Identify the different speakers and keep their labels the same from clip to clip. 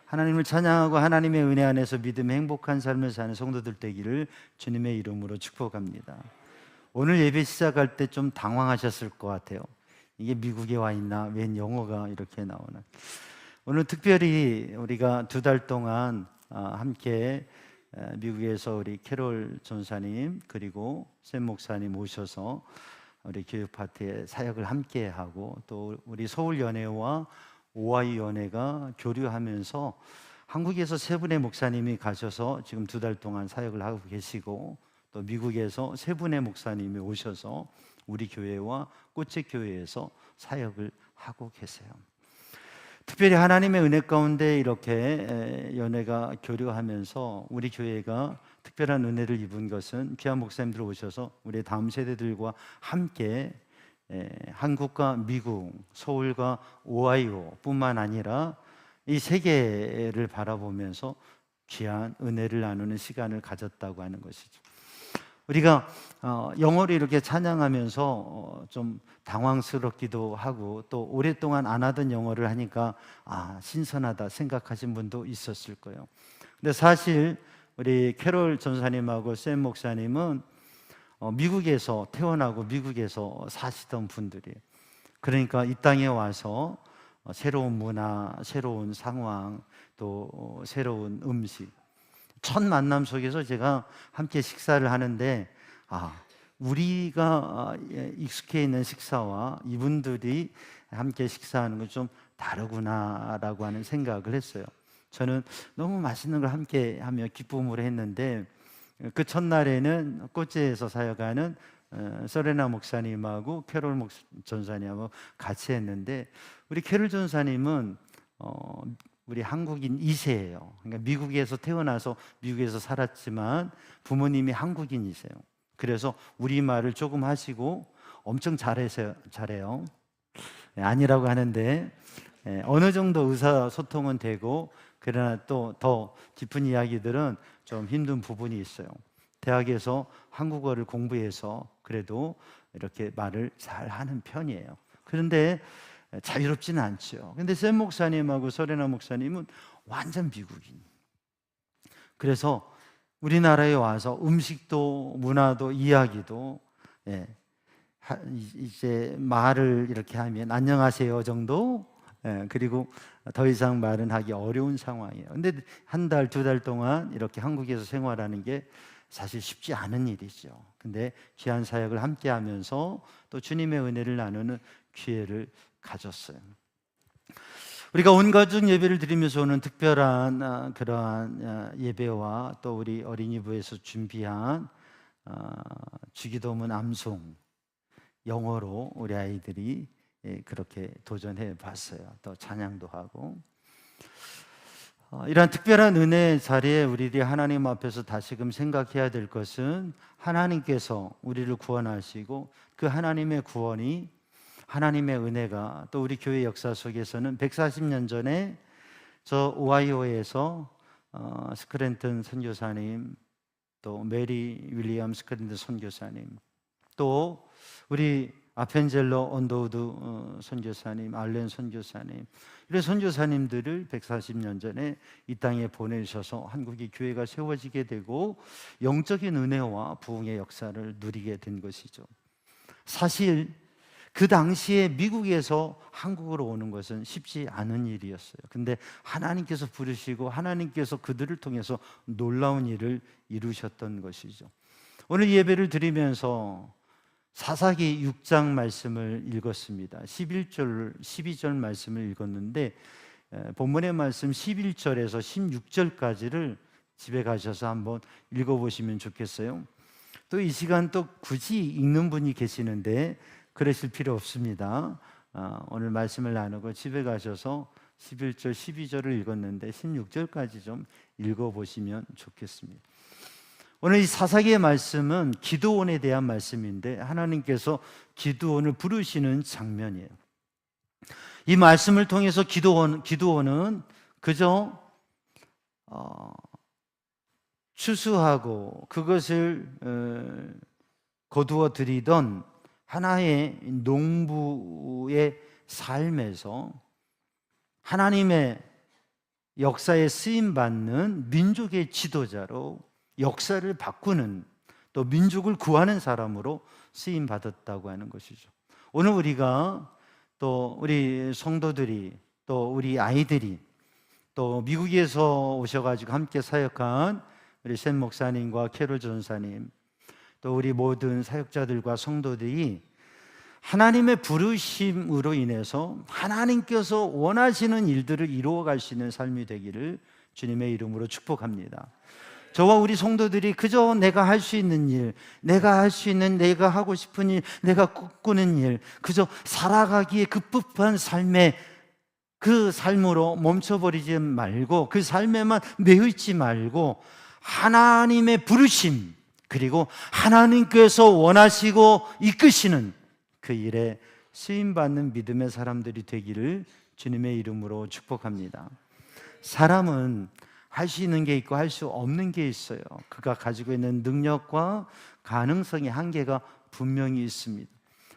Speaker 1: 하나님을 찬양하고 하나님의 은혜 안에서 믿음의 행복한 삶을 사는 성도들 되기를 주님의 이름으로 축복합니다. 오늘 예배 시작할 때 좀 당황하셨을 것 같아요. 이게 미국에 와 있나? 웬 영어가 이렇게 나오나? 오늘 특별히 우리가 2달 동안 함께 미국에서 우리 캐롤 전사님 그리고 샘 목사님 모셔서 우리 교육 파트에 사역을 함께 하고, 또 우리 서울 연회와 오하이 연회가 교류하면서 한국에서 3분의 목사님이 가셔서 지금 2달 동안 사역을 하고 계시고, 또 미국에서 3분의 목사님이 오셔서 우리 교회와 꽃의 교회에서 사역을 하고 계세요. 특별히 하나님의 은혜 가운데 이렇게 연회가 교류하면서 우리 교회가 특별한 은혜를 입은 것은 귀한 목사님들 오셔서 우리 다음 세대들과 함께 한국과 미국, 서울과 오하이오 뿐만 아니라 이 세계를 바라보면서 귀한 은혜를 나누는 시간을 가졌다고 하는 것이죠. 우리가 영어를 이렇게 찬양하면서 좀 당황스럽기도 하고, 또 오랫동안 안 하던 영어를 하니까 신선하다 생각하신 분도 있었을 거예요. 근데 사실 우리 캐롤 전사님하고 샘 목사님은 미국에서 태어나고 미국에서 사시던 분들이에요. 그러니까 이 땅에 와서 새로운 문화, 새로운 상황, 또 새로운 음식, 첫 만남 속에서 제가 함께 식사를 하는데 우리가 익숙해 있는 식사와 이분들이 함께 식사하는 건 좀 다르구나라고 하는 생각을 했어요. 저는 너무 맛있는 걸 함께 하며 기쁨으로 했는데, 그 첫날에는 꽃제에서 사역하는 서레나 목사님하고 캐롤 전사님하고 같이 했는데, 우리 캐롤 전사님은 우리 한국인 2세예요. 그러니까 미국에서 태어나서 미국에서 살았지만 부모님이 한국인이세요. 그래서 우리말을 조금 하시고 엄청 잘해요. 아니라고 하는데 어느 정도 의사소통은 되고, 그러나 또 더 깊은 이야기들은 좀 힘든 부분이 있어요. 대학에서 한국어를 공부해서 그래도 이렇게 말을 잘 하는 편이에요. 그런데 자유롭지는 않죠. 근데 샘 목사님하고 서레나 목사님은 완전 미국인. 그래서 우리나라에 와서 음식도 문화도 이야기도 이제 말을 이렇게 하면 안녕하세요 정도, 그리고 더 이상 말은 하기 어려운 상황이에요. 근데 1달, 2달 동안 이렇게 한국에서 생활하는 게 사실 쉽지 않은 일이죠. 근데 귀한 사역을 함께 하면서 또 주님의 은혜를 나누는 기회를 가졌어요. 우리가 온 가족 예배를 드리면서 오는 특별한 그러한 예배와 또 우리 어린이부에서 준비한 주기도문 암송, 영어로 우리 아이들이 그렇게 도전해 봤어요. 또 찬양도 하고, 이러한 특별한 은혜의 자리에 우리들이 하나님 앞에서 다시금 생각해야 될 것은, 하나님께서 우리를 구원하시고 그 하나님의 구원이, 하나님의 은혜가 또 우리 교회 역사 속에서는 140년 전에 저 오하이오에서 스크랜턴 선교사님, 또 메리 윌리엄 스크랜턴 선교사님, 또 우리 아펜젤로 언더우드 선교사님, 알렌 선교사님, 이런 선교사님들을 140년 전에 이 땅에 보내셔서 한국의 교회가 세워지게 되고 영적인 은혜와 부흥의 역사를 누리게 된 것이죠. 사실 그 당시에 미국에서 한국으로 오는 것은 쉽지 않은 일이었어요. 근데 하나님께서 부르시고 하나님께서 그들을 통해서 놀라운 일을 이루셨던 것이죠. 오늘 예배를 드리면서 사사기 6장 말씀을 읽었습니다. 11절, 12절 말씀을 읽었는데, 본문의 말씀 11절에서 16절까지를 집에 가셔서 한번 읽어보시면 좋겠어요. 또 이 시간 또 굳이 읽는 분이 계시는데 그러실 필요 없습니다. 오늘 말씀을 나누고 집에 가셔서 11절, 12절을 읽었는데 16절까지 좀 읽어보시면 좋겠습니다. 오늘 이 사사기의 말씀은 기드온에 대한 말씀인데, 하나님께서 기드온을 부르시는 장면이에요. 이 말씀을 통해서 기드온은 그저 추수하고 그것을 거두어 들이던 하나의 농부의 삶에서 하나님의 역사에 쓰임받는 민족의 지도자로 역사를 바꾸는, 또 민족을 구하는 사람으로 쓰임받았다고 하는 것이죠. 오늘 우리가, 또 우리 성도들이, 또 우리 아이들이, 또 미국에서 오셔가지고 함께 사역한 우리 샘 목사님과 캐롤 전사님, 또 우리 모든 사역자들과 성도들이 하나님의 부르심으로 인해서 하나님께서 원하시는 일들을 이루어갈 수 있는 삶이 되기를 주님의 이름으로 축복합니다. 저와 우리 성도들이 그저 내가 할 수 있는 일, 내가 할 수 있는, 내가 하고 싶은 일, 내가 꿈꾸는 일, 그저 살아가기에 급급한 삶에, 그 삶으로 멈춰버리지 말고, 그 삶에만 매여있지 말고 하나님의 부르심, 그리고 하나님께서 원하시고 이끄시는 그 일에 쓰임받는 믿음의 사람들이 되기를 주님의 이름으로 축복합니다. 사람은 할 수 있는 게 있고 할 수 없는 게 있어요. 그가 가지고 있는 능력과 가능성의 한계가 분명히 있습니다.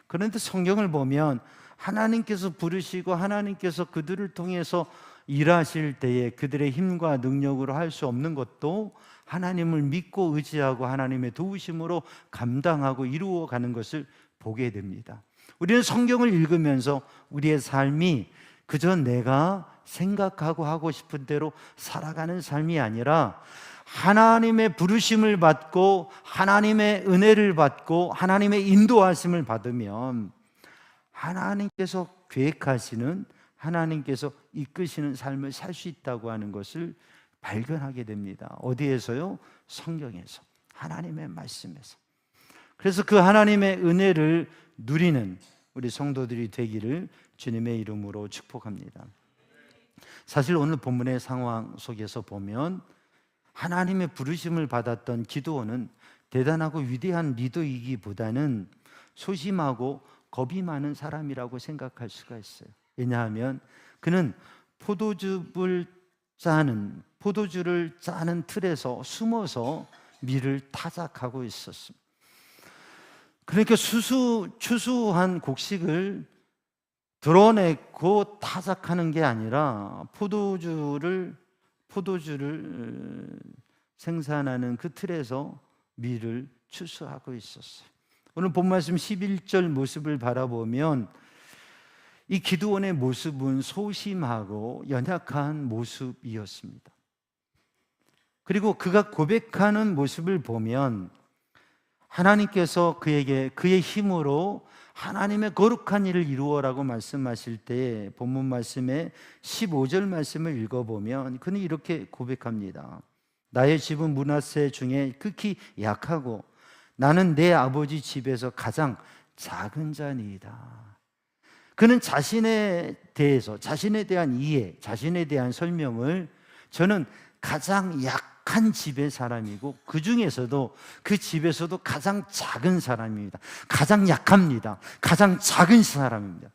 Speaker 1: 그런데 성경을 보면 하나님께서 부르시고 하나님께서 그들을 통해서 일하실 때에 그들의 힘과 능력으로 할 수 없는 것도 하나님을 믿고 의지하고 하나님의 도우심으로 감당하고 이루어가는 것을 보게 됩니다. 우리는 성경을 읽으면서 우리의 삶이 그저 내가 생각하고 하고 싶은 대로 살아가는 삶이 아니라 하나님의 부르심을 받고 하나님의 은혜를 받고 하나님의 인도하심을 받으면 하나님께서 계획하시는, 하나님께서 이끄시는 삶을 살 수 있다고 하는 것을 발견하게 됩니다. 어디에서요? 성경에서, 하나님의 말씀에서. 그래서 그 하나님의 은혜를 누리는 우리 성도들이 되기를 주님의 이름으로 축복합니다. 사실 오늘 본문의 상황 속에서 보면 하나님의 부르심을 받았던 기드온은 대단하고 위대한 리더이기보다는 소심하고 겁이 많은 사람이라고 생각할 수가 있어요. 왜냐하면 그는 포도주를 짜는 틀에서 숨어서 밀을 타작하고 있었습니다. 그러니까 추수한 곡식을 드러내고 타작하는 게 아니라 포도주를 생산하는 그 틀에서 밀을 추수하고 있었어요. 오늘 본 말씀 11절 모습을 바라보면 이 기드온의 모습은 소심하고 연약한 모습이었습니다. 그리고 그가 고백하는 모습을 보면 하나님께서 그에게 그의 힘으로 하나님의 거룩한 일을 이루어라고 말씀하실 때 본문 말씀에 15절 말씀을 읽어보면 그는 이렇게 고백합니다. 나의 집은 므낫세 중에 극히 약하고 나는 내 아버지 집에서 가장 작은 자니이다. 그는 자신에 대해서, 자신에 대한 이해, 자신에 대한 설명을 저는 가장 약한 집의 사람이고 그 중에서도 그 집에서도 가장 작은 사람입니다. 가장 약합니다. 가장 작은 사람입니다.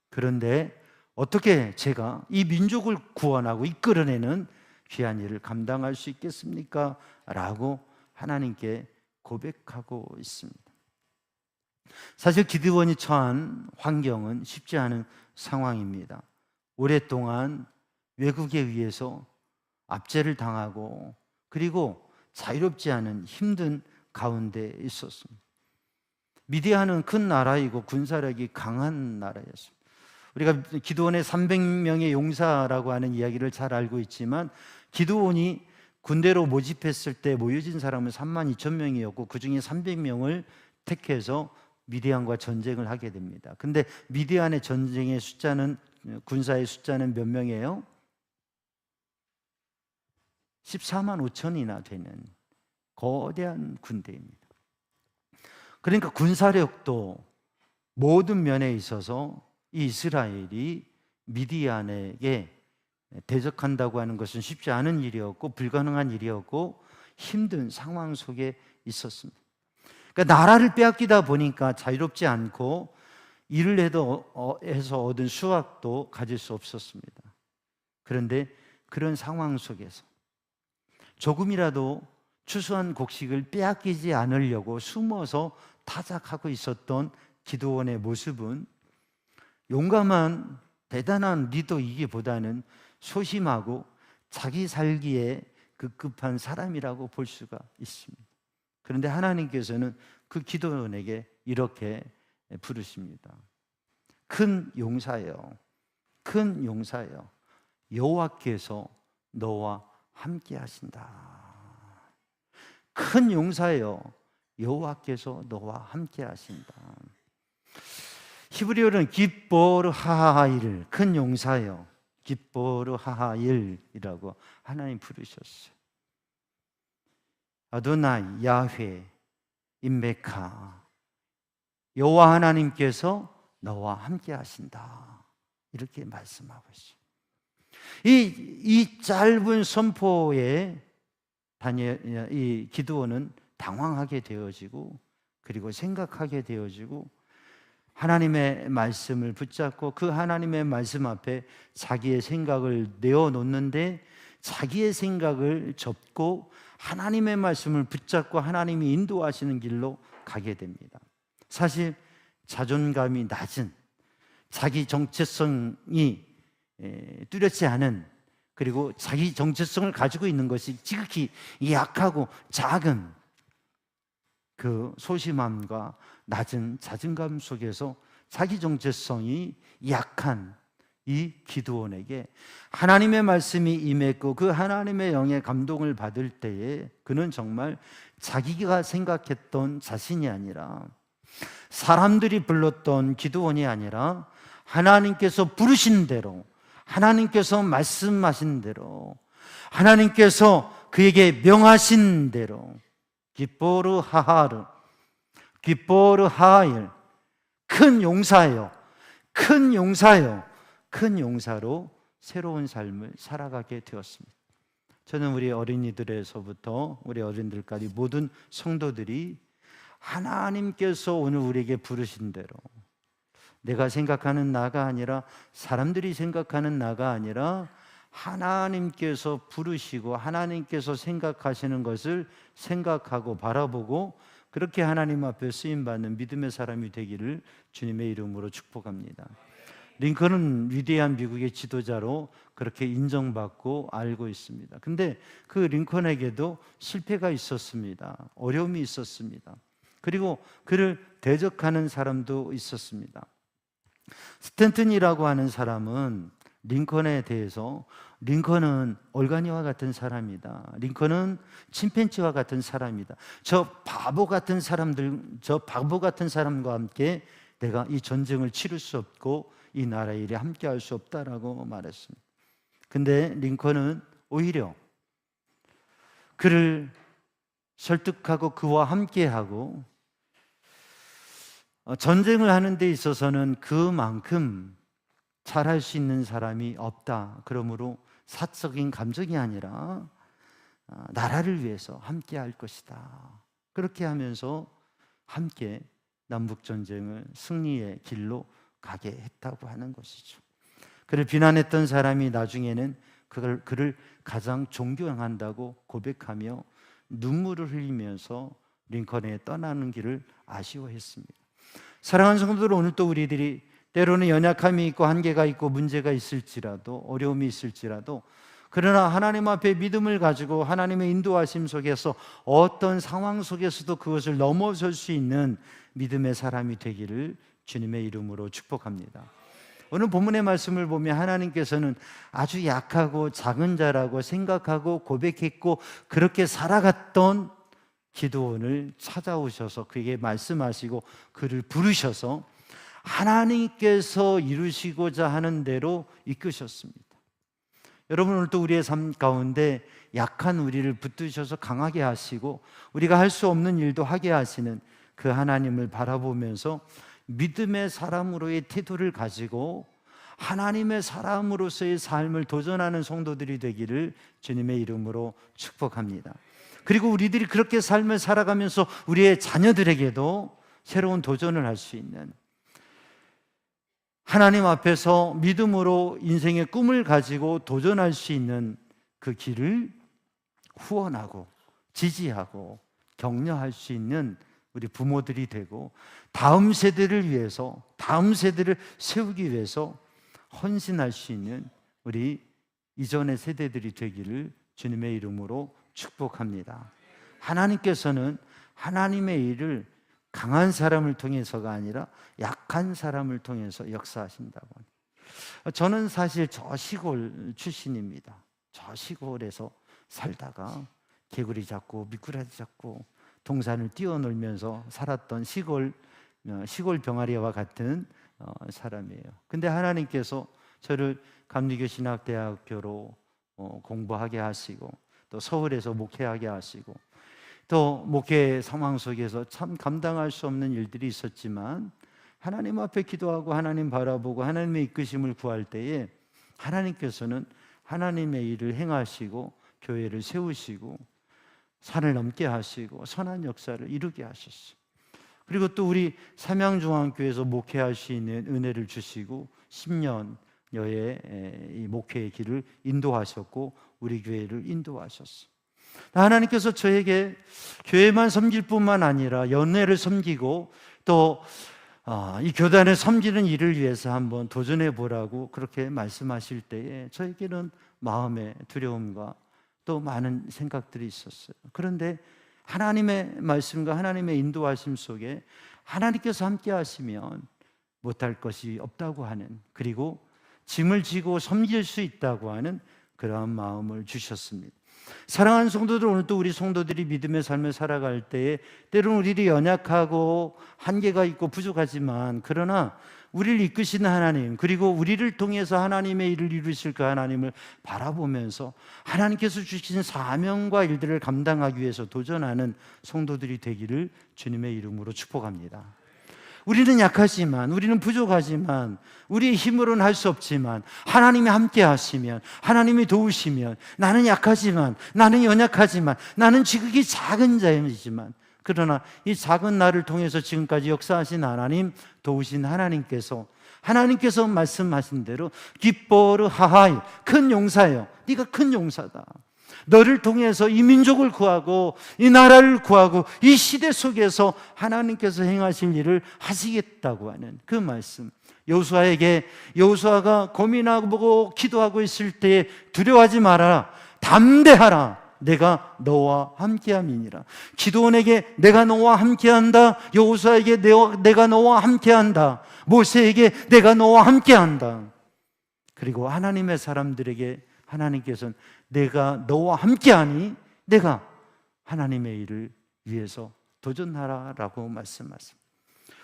Speaker 1: 그런데 어떻게 제가 이 민족을 구원하고 이끌어내는 귀한 일을 감당할 수 있겠습니까? 라고 하나님께 고백하고 있습니다. 사실 기드온이 처한 환경은 쉽지 않은 상황입니다. 오랫동안 외국에 의해서 압제를 당하고 그리고 자유롭지 않은 힘든 가운데 있었습니다. 미디안은 큰 나라이고 군사력이 강한 나라였습니다. 우리가 기드온의 300명의 용사라고 하는 이야기를 잘 알고 있지만 기드온이 군대로 모집했을 때 모여진 사람은 32,000명이었고 그 중에 300명을 택해서 미디안과 전쟁을 하게 됩니다. 근데 미디안의 전쟁의 숫자는, 군사의 숫자는 몇 명이에요? 14만 5천이나 되는 거대한 군대입니다. 그러니까 군사력도 모든 면에 있어서 이 이스라엘이 미디안에게 대적한다고 하는 것은 쉽지 않은 일이었고 불가능한 일이었고 힘든 상황 속에 있었습니다. 그러니까 나라를 빼앗기다 보니까 자유롭지 않고 일을 해서 얻은 수확도 가질 수 없었습니다. 그런데 그런 상황 속에서 조금이라도 추수한 곡식을 빼앗기지 않으려고 숨어서 타작하고 있었던 기드온의 모습은 용감한 대단한 리더이기보다는 소심하고 자기 살기에 급급한 사람이라고 볼 수가 있습니다. 그런데 하나님께서는 그 기도원에게 이렇게 부르십니다. 큰 용사여, 큰 용사여, 여호와께서 너와 함께 하신다. 큰 용사여, 여호와께서 너와 함께 하신다. 히브리어는 기뻐르 하하일, 큰 용사여, 기뻐르 하하일이라고 하나님 부르셨어요. 아도나이 야훼 임메카, 여호와 하나님께서 너와 함께 하신다, 이렇게 말씀하고 있어요. 이 짧은 선포에 이 기드온은 당황하게 되어지고, 그리고 생각하게 되어지고, 하나님의 말씀을 붙잡고 그 하나님의 말씀 앞에 자기의 생각을 내어놓는데, 자기의 생각을 접고 하나님의 말씀을 붙잡고 하나님이 인도하시는 길로 가게 됩니다. 사실 자존감이 낮은, 자기 정체성이 뚜렷지 않은, 그리고 자기 정체성을 가지고 있는 것이 지극히 약하고 작은 그 소심함과 낮은 자존감 속에서 자기 정체성이 약한 이 기드온에게 하나님의 말씀이 임했고, 그 하나님의 영의 감동을 받을 때에 그는 정말 자기가 생각했던 자신이 아니라, 사람들이 불렀던 기드온이 아니라, 하나님께서 부르신 대로, 하나님께서 말씀하신 대로, 하나님께서 그에게 명하신 대로, 기뻐르 하하르, 기뻐르 하하일, 큰 용사요, 큰 용사요, 큰 용사로 새로운 삶을 살아가게 되었습니다. 저는 우리 어린이들에서부터 우리 어른들까지 모든 성도들이 하나님께서 오늘 우리에게 부르신 대로, 내가 생각하는 나가 아니라, 사람들이 생각하는 나가 아니라, 하나님께서 부르시고 하나님께서 생각하시는 것을 생각하고 바라보고, 그렇게 하나님 앞에 쓰임받는 믿음의 사람이 되기를 주님의 이름으로 축복합니다. 링컨은 위대한 미국의 지도자로 그렇게 인정받고 알고 있습니다. 근데 그 링컨에게도 실패가 있었습니다. 어려움이 있었습니다. 그리고 그를 대적하는 사람도 있었습니다. 스탠튼이라고 하는 사람은 링컨에 대해서, 링컨은 얼간이와 같은 사람이다, 링컨은 침팬지와 같은 사람이다, 저 바보 같은 사람과 함께 내가 이 전쟁을 치를 수 없고 이 나라의 일에 함께 할 수 없다라고 말했습니다. 근데 링컨은 오히려 그를 설득하고 그와 함께하고, 전쟁을 하는 데 있어서는 그만큼 잘할 수 있는 사람이 없다, 그러므로 사적인 감정이 아니라 나라를 위해서 함께 할 것이다, 그렇게 하면서 함께 남북전쟁을 승리의 길로 가게 했다고 하는 것이죠. 그를 비난했던 사람이 나중에는 그를 가장 존경한다고 고백하며 눈물을 흘리면서 링컨의 떠나는 길을 아쉬워했습니다. 사랑하는 성도들, 오늘 또 우리들이 때로는 연약함이 있고 한계가 있고 문제가 있을지라도, 어려움이 있을지라도, 그러나 하나님 앞에 믿음을 가지고 하나님의 인도하심 속에서 어떤 상황 속에서도 그것을 넘어설 수 있는 믿음의 사람이 되기를 주님의 이름으로 축복합니다. 오늘 본문의 말씀을 보면 하나님께서는 아주 약하고 작은 자라고 생각하고 고백했고 그렇게 살아갔던 기드온을 찾아오셔서 그에게 말씀하시고 그를 부르셔서 하나님께서 이루시고자 하는 대로 이끄셨습니다. 여러분, 오늘 또 우리의 삶 가운데 약한 우리를 붙드셔서 강하게 하시고 우리가 할 수 없는 일도 하게 하시는 그 하나님을 바라보면서 믿음의 사람으로의 태도를 가지고 하나님의 사람으로서의 삶을 도전하는 성도들이 되기를 주님의 이름으로 축복합니다. 그리고 우리들이 그렇게 삶을 살아가면서 우리의 자녀들에게도 새로운 도전을 할 수 있는, 하나님 앞에서 믿음으로 인생의 꿈을 가지고 도전할 수 있는 그 길을 후원하고 지지하고 격려할 수 있는 우리 부모들이 되고, 다음 세대를 위해서, 다음 세대를 세우기 위해서 헌신할 수 있는 우리 이전의 세대들이 되기를 주님의 이름으로 축복합니다. 하나님께서는 하나님의 일을 강한 사람을 통해서가 아니라 약한 사람을 통해서 역사하신다고. 저는 사실 저 시골 출신입니다. 저 시골에서 살다가 개구리 잡고 미꾸라지 잡고 동산을 뛰어놀면서 살았던 시골 병아리와 같은 사람이에요. 근데 하나님께서 저를 감리교신학대학교로 공부하게 하시고 또 서울에서 목회하게 하시고 또 목회 상황 속에서 참 감당할 수 없는 일들이 있었지만 하나님 앞에 기도하고 하나님 바라보고 하나님의 이끄심을 구할 때에 하나님께서는 하나님의 일을 행하시고 교회를 세우시고 산을 넘게 하시고 선한 역사를 이루게 하셨어요. 그리고 또 우리 삼양중앙교회에서 목회할 수 있는 은혜를 주시고 10년여의 이 목회의 길을 인도하셨고 우리 교회를 인도하셨어요. 하나님께서 저에게 교회만 섬길 뿐만 아니라 연회를 섬기고 또 이 교단을 섬기는 일을 위해서 한번 도전해 보라고 그렇게 말씀하실 때에 저에게는 마음의 두려움과 또 많은 생각들이 있었어요. 그런데 하나님의 말씀과 하나님의 인도하심 속에 하나님께서 함께 하시면 못할 것이 없다고 하는, 그리고 짐을 지고 섬길 수 있다고 하는 그러한 마음을 주셨습니다. 사랑하는 성도들, 오늘 또 우리 성도들이 믿음의 삶을 살아갈 때에 때로는 우리들이 연약하고 한계가 있고 부족하지만, 그러나 우리를 이끄시는 하나님, 그리고 우리를 통해서 하나님의 일을 이루실 그 하나님을 바라보면서 하나님께서 주신 사명과 일들을 감당하기 위해서 도전하는 성도들이 되기를 주님의 이름으로 축복합니다. 우리는 약하지만, 우리는 부족하지만, 우리의 힘으로는 할 수 없지만 하나님이 함께 하시면, 하나님이 도우시면, 나는 약하지만, 나는 연약하지만, 나는 지극히 작은 자이지만, 그러나 이 작은 나를 통해서 지금까지 역사하신 하나님, 도우신 하나님께서 말씀하신 대로 기뻐르 하하이, 큰 용사요, 네가 큰 용사다, 너를 통해서 이 민족을 구하고 이 나라를 구하고 이 시대 속에서 하나님께서 행하실 일을 하시겠다고 하는 그 말씀, 여호수아가 고민하고 기도하고 있을 때에 두려워하지 말아라, 담대하라, 내가 너와 함께함이니라. 기드온에게 내가 너와 함께한다, 여호수아에게 내가 너와 함께한다, 모세에게 내가 너와 함께한다. 그리고 하나님의 사람들에게 하나님께서는 내가 너와 함께하니 내가 하나님의 일을 위해서 도전하라라고 말씀하십니다.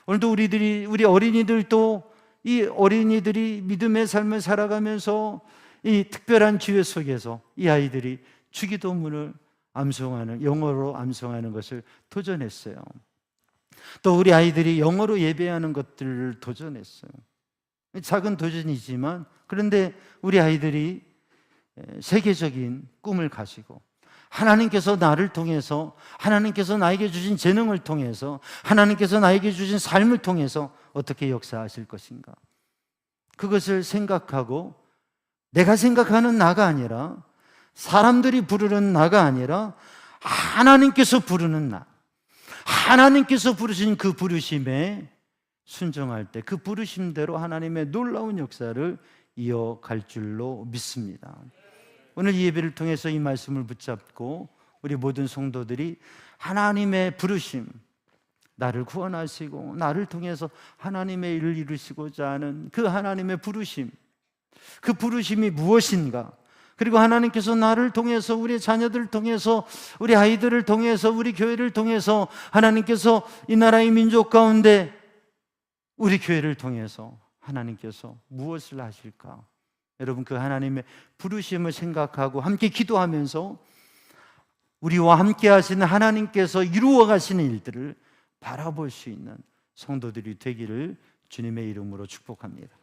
Speaker 1: 오늘도 우리 어린이들도, 이 어린이들이 믿음의 삶을 살아가면서 이 특별한 기회 속에서 이 아이들이 주기도문을 영어로 암송하는 것을 도전했어요. 또 우리 아이들이 영어로 예배하는 것들을 도전했어요. 작은 도전이지만, 그런데 우리 아이들이 세계적인 꿈을 가지고 하나님께서 나를 통해서, 하나님께서 나에게 주신 재능을 통해서, 하나님께서 나에게 주신 삶을 통해서 어떻게 역사하실 것인가, 그것을 생각하고 내가 생각하는 나가 아니라, 사람들이 부르는 나가 아니라 하나님께서 부르는 나, 하나님께서 부르신 그 부르심에 순종할 때 그 부르심대로 하나님의 놀라운 역사를 이어갈 줄로 믿습니다. 오늘 이 예배를 통해서 이 말씀을 붙잡고 우리 모든 성도들이 하나님의 부르심, 나를 구원하시고 나를 통해서 하나님의 일을 이루시고자 하는 그 하나님의 부르심, 그 부르심이 무엇인가, 그리고 하나님께서 나를 통해서, 우리 자녀들을 통해서, 우리 아이들을 통해서, 우리 교회를 통해서 하나님께서 이 나라의 민족 가운데 우리 교회를 통해서 하나님께서 무엇을 하실까? 여러분, 그 하나님의 부르심을 생각하고 함께 기도하면서 우리와 함께 하시는 하나님께서 이루어 가시는 일들을 바라볼 수 있는 성도들이 되기를 주님의 이름으로 축복합니다.